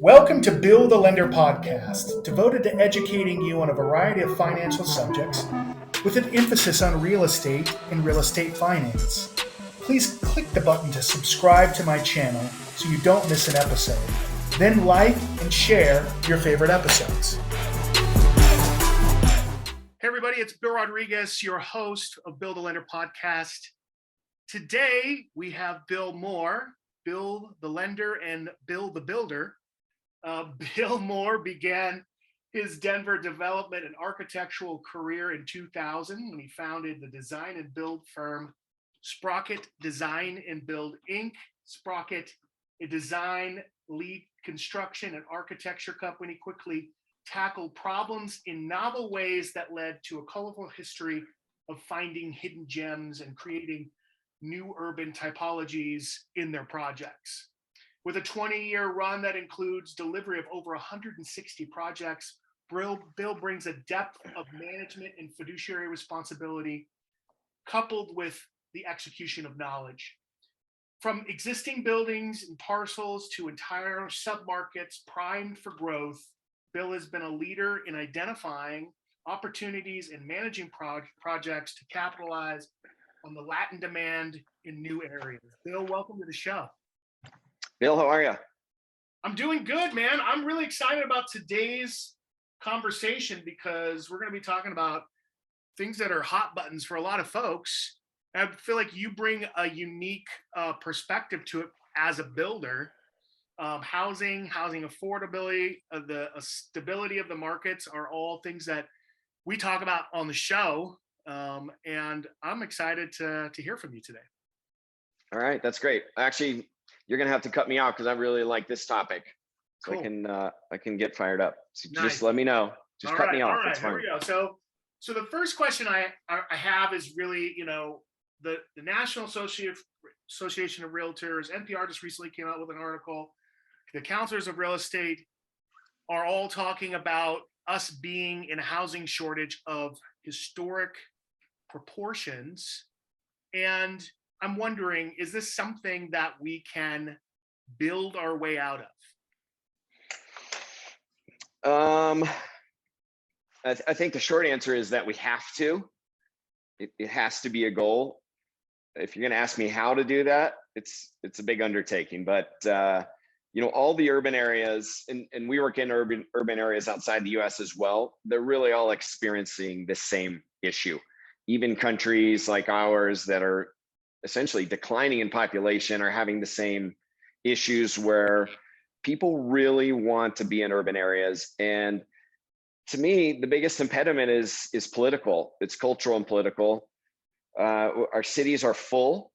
Welcome to Bill the Lender podcast, devoted to educating you on a variety of financial subjects with an emphasis on real estate and real estate finance. Please click the button to subscribe to my channel so you don't miss an episode. Then like and share your favorite episodes. Hey everybody, it's Bill Rodriguez, your host of Bill the Lender podcast. Today we have Bill Moore, Bill the Lender and Bill the Builder. Bill Moore began his Denver development and architectural career in 2000 when he founded the design and build firm Sprocket Design and Build Inc. Sprocket, a design, lead construction, and architecture company, quickly tackled problems in novel ways that led to a colorful history of finding hidden gems and creating new urban typologies in their projects. With a 20-year run that includes delivery of over 160 projects, Bill brings a depth of management and fiduciary responsibility, coupled with the execution of knowledge. From existing buildings and parcels to entire submarkets primed for growth, Bill has been a leader in identifying opportunities and managing projects to capitalize on the latent demand in new areas. Bill, welcome to the show. Bill, how are you? I'm doing good, man. I'm really excited about today's conversation because we're going to be talking about things that are hot buttons for a lot of folks. And I feel like you bring a unique perspective to it as a builder. Housing affordability, the stability of the markets are all things that we talk about on the show. And I'm excited to hear from you today. All right, that's great. Actually, you're gonna have to cut me off because I really like this topic, so cool. I can get fired up. So nice. Just let me know. Just all cut me off. All right, here we go. So the first question I have is really, the National Association of Realtors, NPR just recently came out with an article. The counselors of real estate are all talking about us being in a housing shortage of historic proportions, and I'm wondering, is this something that we can build our way out of? I think the short answer is that we have to. It has to be a goal. If you're going to ask me how to do that, it's a big undertaking. But all the urban areas, and we work in urban areas outside the U.S. as well. They're really all experiencing the same issue. Even countries like ours that are essentially declining in population are having the same issues where people really want to be in urban areas. And to me, the biggest impediment is political. It's cultural and political. Our cities are full,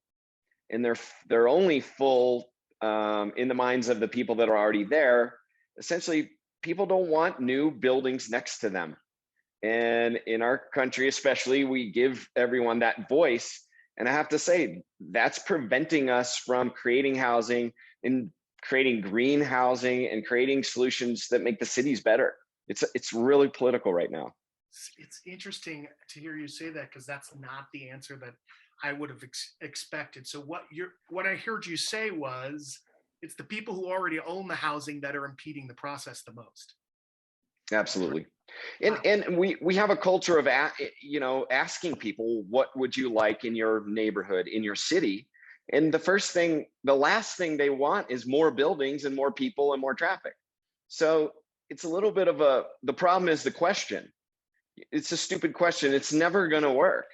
and they're only full in the minds of the people that are already there. Essentially, people don't want new buildings next to them. And in our country, especially, we give everyone that voice. And I have to say, that's preventing us from creating housing and creating green housing and creating solutions that make the cities better. It's really political right now. It's interesting to hear you say that, because that's not the answer that I would have expected. So what I heard you say was, it's the people who already own the housing that are impeding the process the most. Absolutely. And we have a culture of asking people, what would you like in your neighborhood, in your city? And the last thing they want is more buildings and more people and more traffic. So it's a little bit of the problem is the question. It's a stupid question. It's never going to work.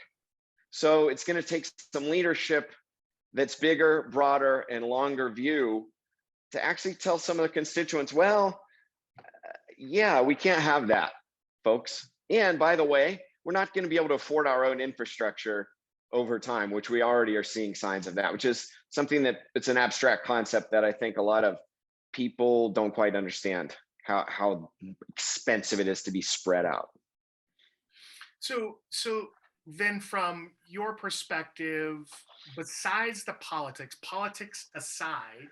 So it's going to take some leadership that's bigger, broader, and longer view to actually tell some of the constituents, well, yeah, we can't have that, folks. And by the way, we're not going to be able to afford our own infrastructure over time, which we already are seeing signs of that, which is something that it's an abstract concept that I think a lot of people don't quite understand how expensive it is to be spread out. So then from your perspective, besides the politics aside,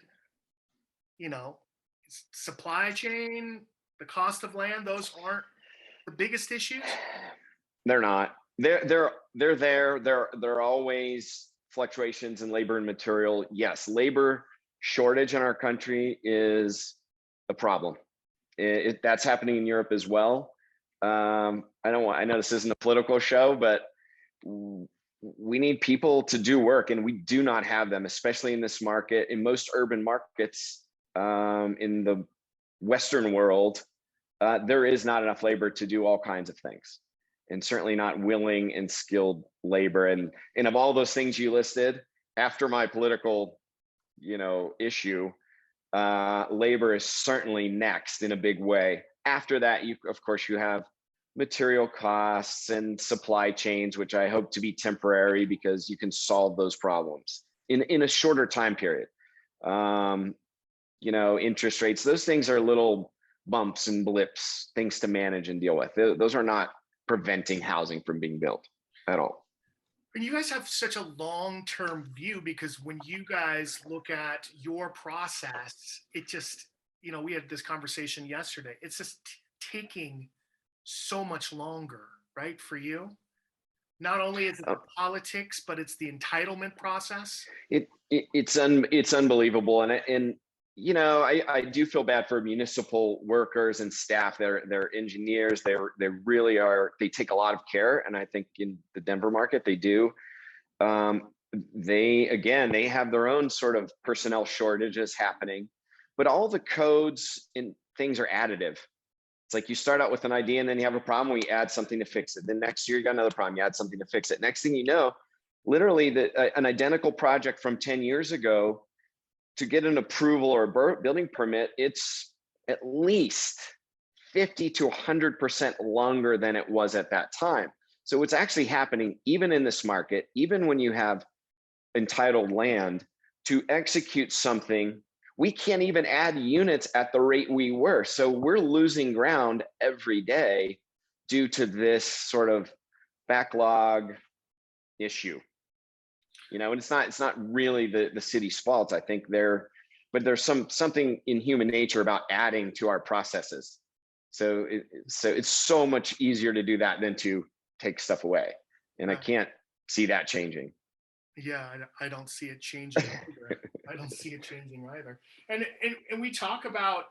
supply chain, the cost of land, those aren't the biggest issues? They're not. They're there. There are always fluctuations in labor and material. Yes, labor shortage in our country is a problem. That's happening in Europe as well. I know this isn't a political show, but we need people to do work, and we do not have them, especially in this market. In most urban markets in the Western world, there is not enough labor to do all kinds of things, and certainly not willing and skilled labor. And of all those things you listed, after my political, issue, labor is certainly next in a big way. After that, of course, you have material costs and supply chains, which I hope to be temporary because you can solve those problems in a shorter time period. Interest rates, those things are little bumps and blips, things to manage and deal with. Those are not preventing housing from being built at all. And you guys have such a long-term view, because when you guys look at your process, it just, we had this conversation yesterday. It's just taking so much longer, right, for you? Not only is it the politics, but it's the entitlement process. It's unbelievable, and I do feel bad for municipal workers and staff. They're engineers. They really are. They take a lot of care, and I think in the Denver market they do. They have their own sort of personnel shortages happening, but all the codes and things are additive. It's like you start out with an idea, and then you have a problem. We add something to fix it. Then next year you got another problem. You add something to fix it. Next thing you know, literally an identical project from 10 years ago, to get an approval or a building permit, it's at least 50 to 100% longer than it was at that time. So what's actually happening, even in this market, even when you have entitled land, to execute something, we can't even add units at the rate we were. So we're losing ground every day due to this sort of backlog issue. And it's not really the city's fault. I think but there's something in human nature about adding to our processes. So it's so much easier to do that than to take stuff away. And I can't see that changing. Yeah, I don't see it changing either. I don't see it changing either. And we talk about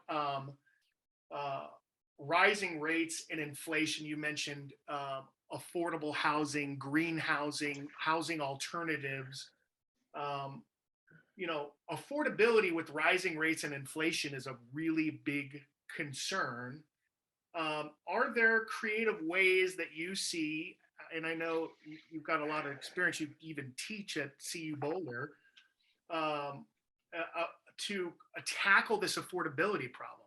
rising rates and inflation. You mentioned affordable housing, green housing, housing alternatives. Affordability with rising rates and inflation is a really big concern. Are there creative ways that you see, and I know you've got a lot of experience, you even teach at CU Boulder, to tackle this affordability problem?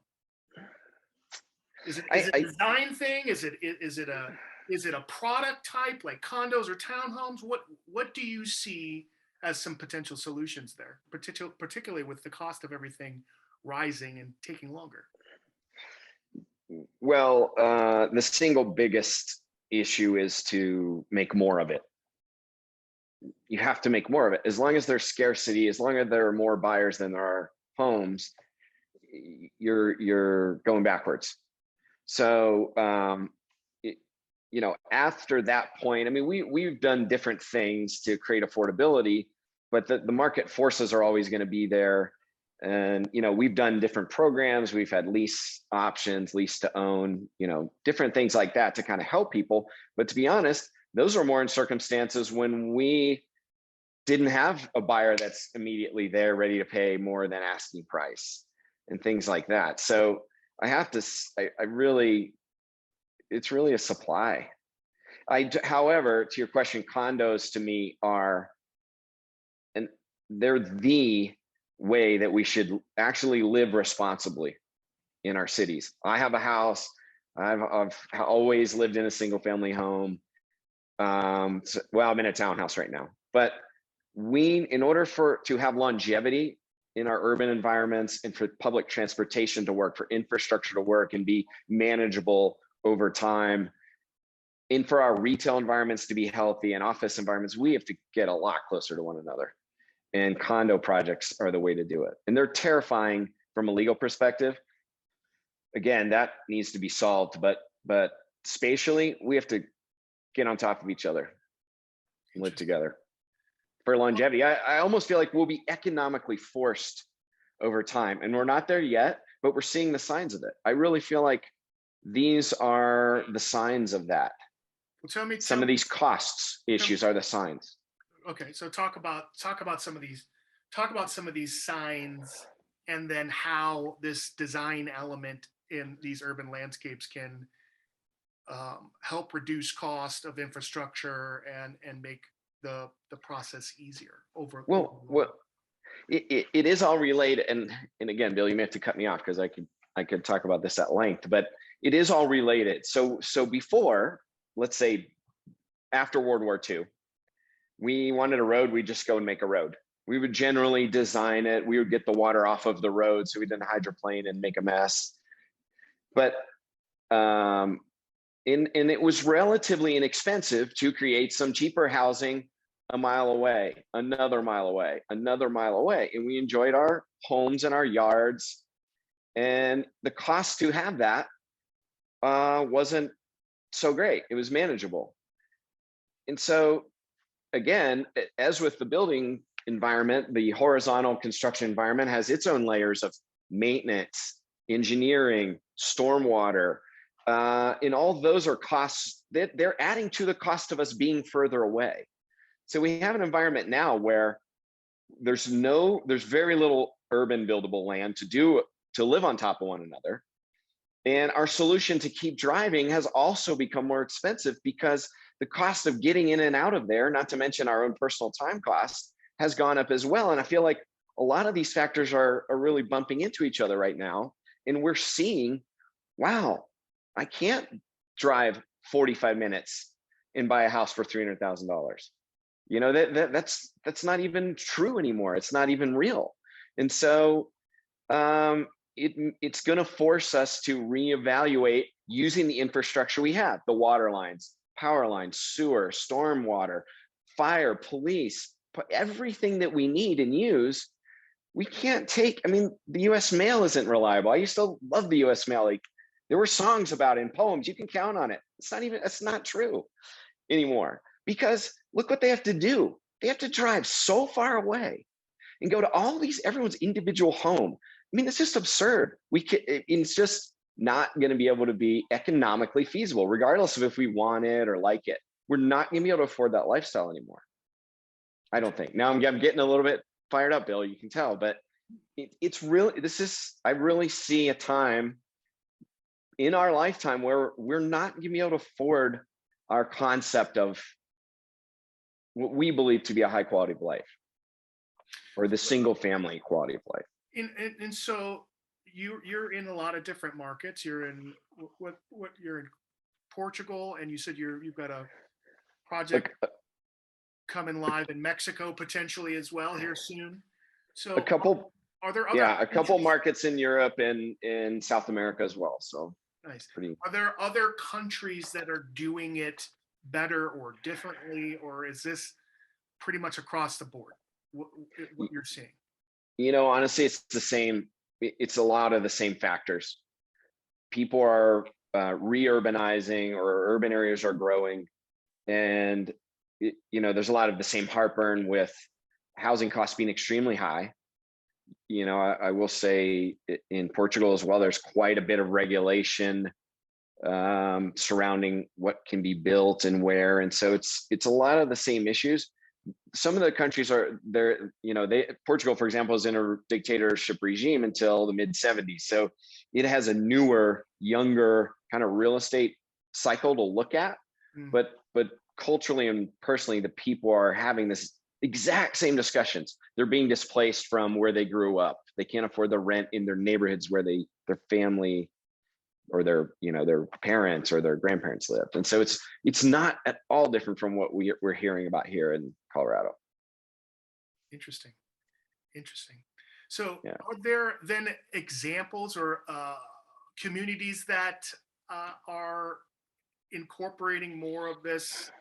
Is it a design thing? Is it a product type like condos or townhomes? What do you see as some potential solutions there, particularly with the cost of everything rising and taking longer? Well, the single biggest issue is to make more of it. You have to make more of it. As long as there's scarcity, as long as there are more buyers than there are homes, you're going backwards. So, after that point, I mean, we've done different things to create affordability, but the market forces are always going to be there. And, we've done different programs. We've had lease options, lease to own, different things like that to kind of help people. But to be honest, those are more in circumstances when we didn't have a buyer that's immediately there ready to pay more than asking price and things like that. So I have to, it's really a supply. However, to your question, condos to me they're the way that we should actually live responsibly in our cities. I have a house. I've always lived in a single family home. I'm in a townhouse right now, but in order to have longevity in our urban environments and for public transportation to work, for infrastructure to work and be manageable over time, and for our retail environments to be healthy and office environments, we have to get a lot closer to one another. And condo projects are the way to do it. And they're terrifying from a legal perspective. Again, that needs to be solved, but spatially, we have to get on top of each other and live together for longevity. I almost feel like we'll be economically forced over time, and we're not there yet, but we're seeing the signs of it. I really feel like these are the signs of that. Well, tell me, Some of these costs issues are the signs. okay, so talk about some of these, signs, and then how this design element in these urban landscapes can help reduce cost of infrastructure and make the process easier over. Well, it is all related, and again, Bill, you may have to cut me off because I could talk about this at length, but it is all related. So before, let's say after World War II, we wanted a road, we just go and make a road. We would generally design it. We would get the water off of the road so we didn't hydroplane and make a mess. But and it was relatively inexpensive to create some cheaper housing a mile away, another mile away, another mile away. And we enjoyed our homes and our yards. And the cost to have that wasn't so great. It was manageable. And so again, as with the building environment, the horizontal construction environment has its own layers of maintenance, engineering, stormwater, and all those are costs that they're adding to the cost of us being further away. So we have an environment now where there's very little urban buildable land to live on top of one another. And our solution to keep driving has also become more expensive because the cost of getting in and out of there, not to mention our own personal time cost, has gone up as well. And I feel like a lot of these factors are really bumping into each other right now. And we're seeing, wow, I can't drive 45 minutes and buy a house for $300,000. You know, that's not even true anymore. It's not even real. And so it's going to force us to reevaluate using the infrastructure we have, the water lines, power lines, sewer, stormwater, fire, police, everything that we need and use. We can't take, I mean, the US mail isn't reliable. I used to love the US mail. Like there were songs about it and poems, you can count on it. It's not true anymore because look what they have to do. They have to drive so far away and go to everyone's individual home. I mean, it's just absurd. It's just not going to be able to be economically feasible, regardless of if we want it or like it. We're not going to be able to afford that lifestyle anymore. I don't think. Now I'm getting a little bit fired up, Bill, you can tell, but I really see a time in our lifetime where we're not going to be able to afford our concept of what we believe to be a high quality of life or the single family quality of life. And so you're in a lot of different markets. You're in you're in Portugal, and you said you've got a project coming live in Mexico potentially as well here soon. So are there other a couple markets in Europe and in South America as well. So nice. Are there other countries that are doing it better or differently, or is this pretty much across the board what you're seeing? You know, honestly, it's the same. It's a lot of the same factors. People are re-urbanizing, or urban areas are growing, and there's a lot of the same heartburn with housing costs being extremely high. You know, I will say in Portugal as well, there's quite a bit of regulation surrounding what can be built and where, and so it's a lot of the same issues. Some of the countries are there, Portugal, for example, is in a dictatorship regime until the mid-70s. So it has a newer, younger kind of real estate cycle to look at. But culturally and personally, the people are having this exact same discussions. They're being displaced from where they grew up. They can't afford the rent in their neighborhoods where their family or their parents or their grandparents lived. And so it's not at all different from what we're hearing about here in Colorado. Interesting. So are there then examples or communities that are incorporating more of this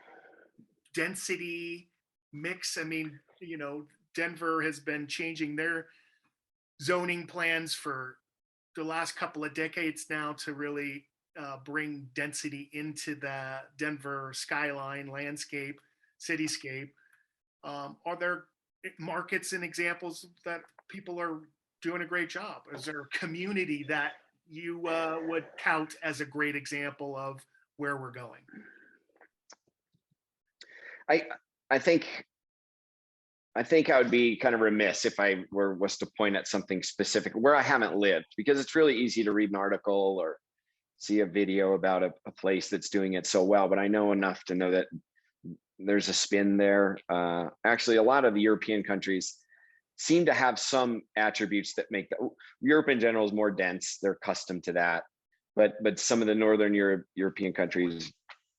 density mix? I mean, Denver has been changing their zoning plans for the last couple of decades now to really bring density into the Denver skyline landscape, cityscape. Are there markets and examples that people are doing a great job. Is there a community that you would count as a great example of where we're going? I I think I would be kind of remiss if I was to point at something specific where I haven't lived, because it's really easy to read an article or see a video about a place that's doing it so well. But I know enough to know that there's a spin there. Actually, a lot of the European countries seem to have some attributes that make Europe in general is more dense. They're accustomed to that. But some of the Northern European countries,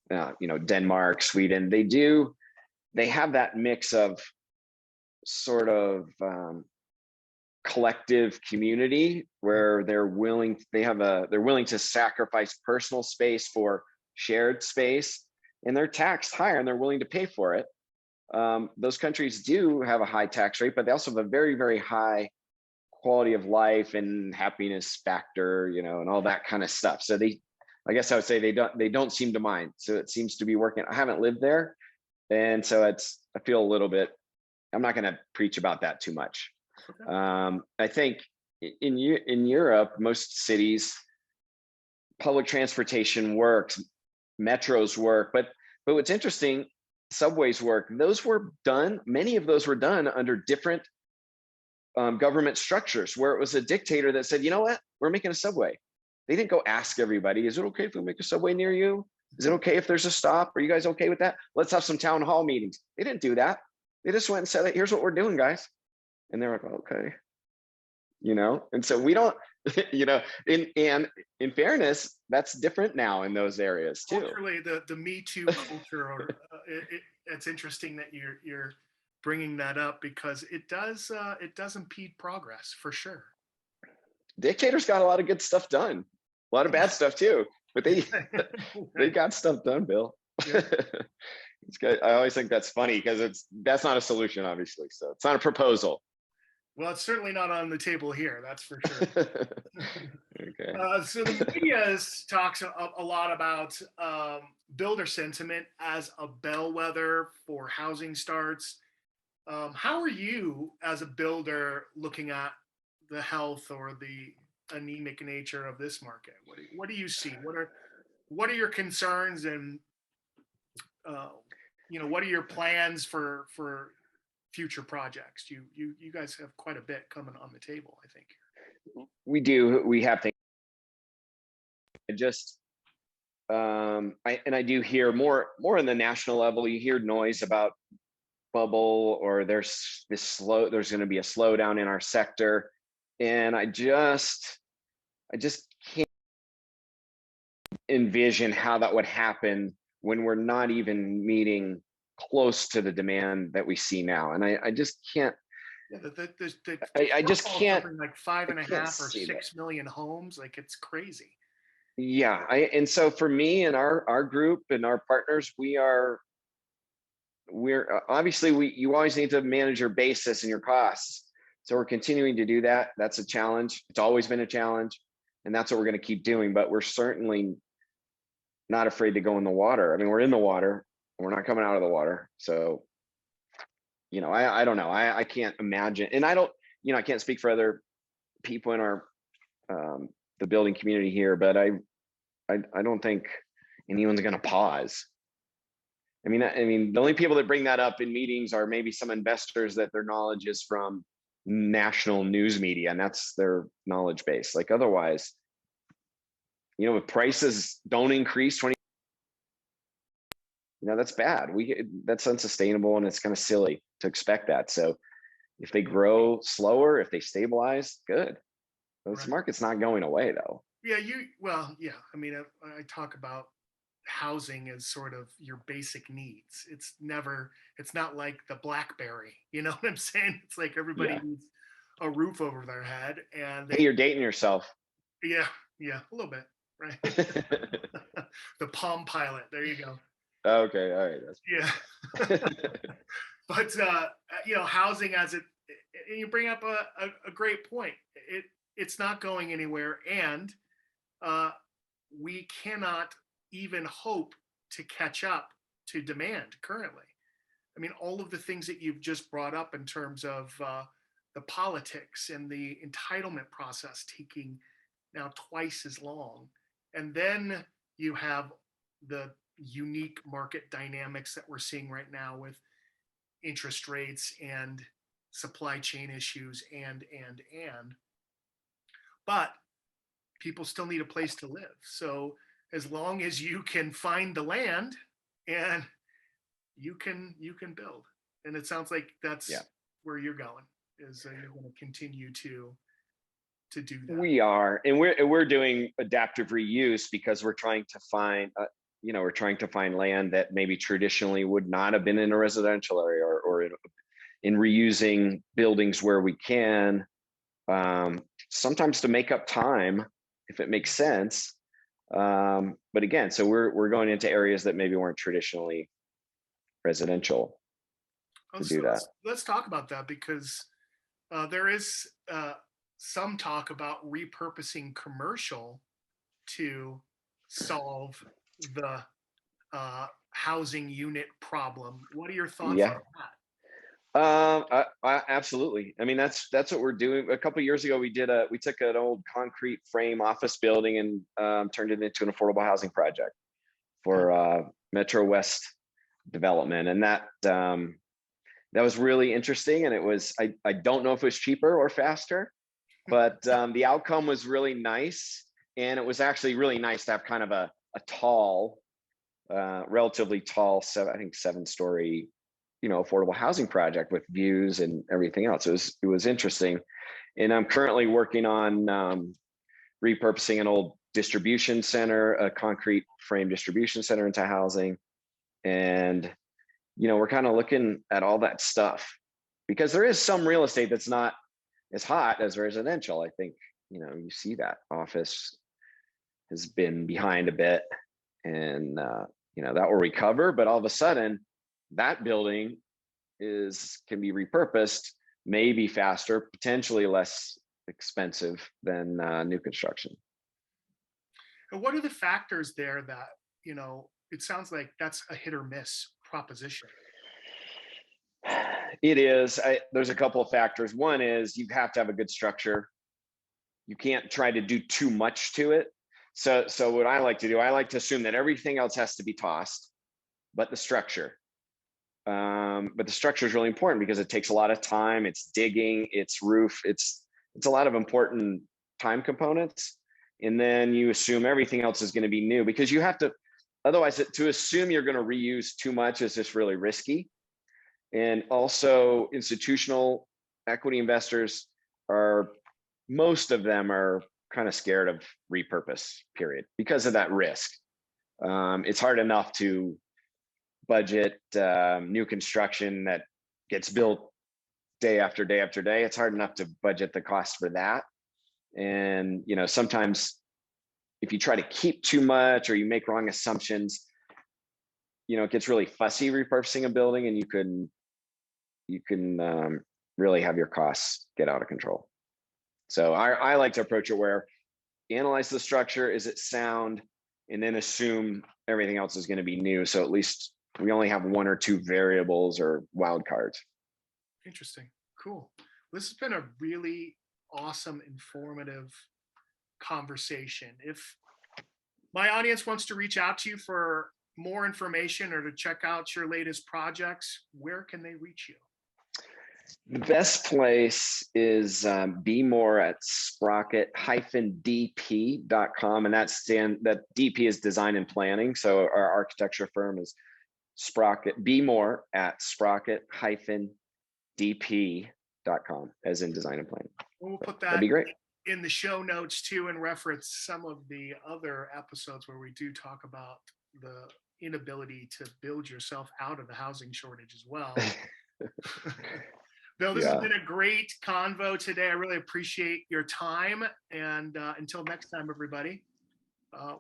Denmark, Sweden, they have that mix of sort of collective community where they're willing to sacrifice personal space for shared space, and they're taxed higher and they're willing to pay for it. Those countries do have a high tax rate, but they also have a very, very high quality of life and happiness factor, and all that kind of stuff. So I guess I would say they don't seem to mind. So it seems to be working. I haven't lived there, and so I feel a little bit. I'm not going to preach about that too much. Okay. I think in Europe, most cities, public transportation works, metros work, but what's interesting, subways work. Many of those were done under different government structures, where it was a dictator that said, you know what, we're making a subway. They didn't go ask everybody, is it okay if we make a subway near you? Is it okay if there's a stop? Are you guys okay with that? Let's have some town hall meetings. They didn't do that. They just went and said, here's what we're doing, guys. And they're like, okay. And so we don't, in fairness, that's different now in those areas too. Culturally, the Me Too culture, it's interesting that you're bringing that up, because it does impede progress for sure. Dictators got a lot of good stuff done, a lot of bad stuff too, but they got stuff done, Bill. Yeah. It's good. I always think that's funny because that's not a solution, obviously. So it's not a proposal. Well, it's certainly not on the table here, that's for sure. Okay. So the media talks a lot about builder sentiment as a bellwether for housing starts. How are you, as a builder, looking at the health or the anemic nature of this market? What do you see? What are your concerns, and what are your plans for future projects? You guys have quite a bit coming on the table, I think. We do. We have things. I do hear more on the national level. You hear noise about bubble, or there's going to be a slowdown in our sector, and I just can't envision how that would happen when we're not even meeting close to the demand that we see now. And I just can't. Yeah, I just can't. Like 5.5 or 6 million homes. Like, it's crazy. Yeah. And so for me and our group and our partners, we're obviously you always need to manage your basis and your costs. So we're continuing to do that. That's a challenge. It's always been a challenge, and that's what we're going to keep doing. But we're certainly not afraid to go in the water. I mean, we're in the water. We're not coming out of the water. So, I don't know. I can't imagine, and I can't speak for other people in our the building community here, but I don't think anyone's going to pause. I mean, the only people that bring that up in meetings are maybe some investors that their knowledge is from national news media, and that's their knowledge base. Like, otherwise, if prices don't increase 20, that's bad. That's unsustainable, and it's kind of silly to expect that. So if they grow slower, if they stabilize, good. This Right. market's not going away, though. Yeah, I mean, I talk about housing as sort of your basic needs. It's not like the BlackBerry, you know what I'm saying? It's like everybody needs a roof over their head, and hey, you're dating yourself. Yeah, a little bit, right? The Palm Pilot, there you go. Okay, all right. Yeah. But housing, you bring up a great point. It's not going anywhere, and we cannot even hope to catch up to demand currently. I mean, all of the things that you've just brought up in terms of the politics and the entitlement process taking now twice as long. And then you have the unique market dynamics that we're seeing right now with interest rates and supply chain issues and. But people still need a place to live. So as long as you can find the land and you can build. And it sounds like that's where you're going, is you're going to continue to do that. We are, and we're doing adaptive reuse because we're trying to find, we're trying to find land that maybe traditionally would not have been in a residential area, or in reusing buildings where we can, sometimes to make up time if it makes sense. But again, so we're going into areas that maybe weren't traditionally residential to do that. Let's talk about that, because there is some talk about repurposing commercial to solve the housing unit problem. What are your thoughts on that? Absolutely. I mean, that's what we're doing. A couple of years ago, we took an old concrete frame office building and turned it into an affordable housing project for Metro West development, and that was really interesting. And it was, I don't know if it was cheaper or faster, but the outcome was really nice. And it was actually really nice to have kind of a tall, relatively tall, 7-story, affordable housing project with views and everything else. It was interesting. And I'm currently working on repurposing an old distribution center, a concrete frame distribution center, into housing. And, we're kind of looking at all that stuff, because there is some real estate that's not as hot as residential. I think, you see that office has been behind a bit, and, that will recover, but all of a sudden that building can be repurposed, maybe faster, potentially less expensive than new construction. And what are the factors there that, it sounds like that's a hit or miss proposition? It is. There's a couple of factors. One is you have to have a good structure. You can't try to do too much to it. So what I like to do, I like to assume that everything else has to be tossed, but the structure. But the structure is really important because it takes a lot of time. It's digging, it's roof, it's a lot of important time components. And then you assume everything else is going to be new, because you have to, otherwise to assume you're going to reuse too much is just really risky. And also institutional equity investors most of them are kind of scared of repurpose, period, because of that risk. It's hard enough to budget new construction that gets built day after day after day. It's hard enough to budget the cost for that. And, sometimes if you try to keep too much or you make wrong assumptions, it gets really fussy repurposing a building, and you can really have your costs get out of control. So I like to approach it where analyze the structure, is it sound, and then assume everything else is going to be new. So at least we only have one or two variables or wild cards. Interesting. Cool. This has been a really awesome, informative conversation. If my audience wants to reach out to you for more information or to check out your latest projects, where can they reach you? The best place is be more at sprocket-dp.com, and that DP is design and planning. So our architecture firm is Sprocket. Be more at sprocket-dp.com, as in design and planning. We'll put that That'd be great in the show notes too, and reference some of the other episodes where we do talk about the inability to build yourself out of the housing shortage as well. Bill, this has been a great convo today. I really appreciate your time. And until next time, everybody,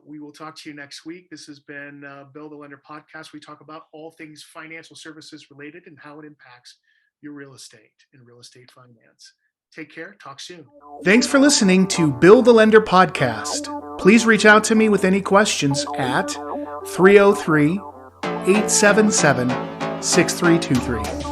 we will talk to you next week. This has been Bill the Lender Podcast. We talk about all things financial services related and how it impacts your real estate and real estate finance. Take care. Talk soon. Thanks for listening to Bill the Lender Podcast. Please reach out to me with any questions at 303-877-6323.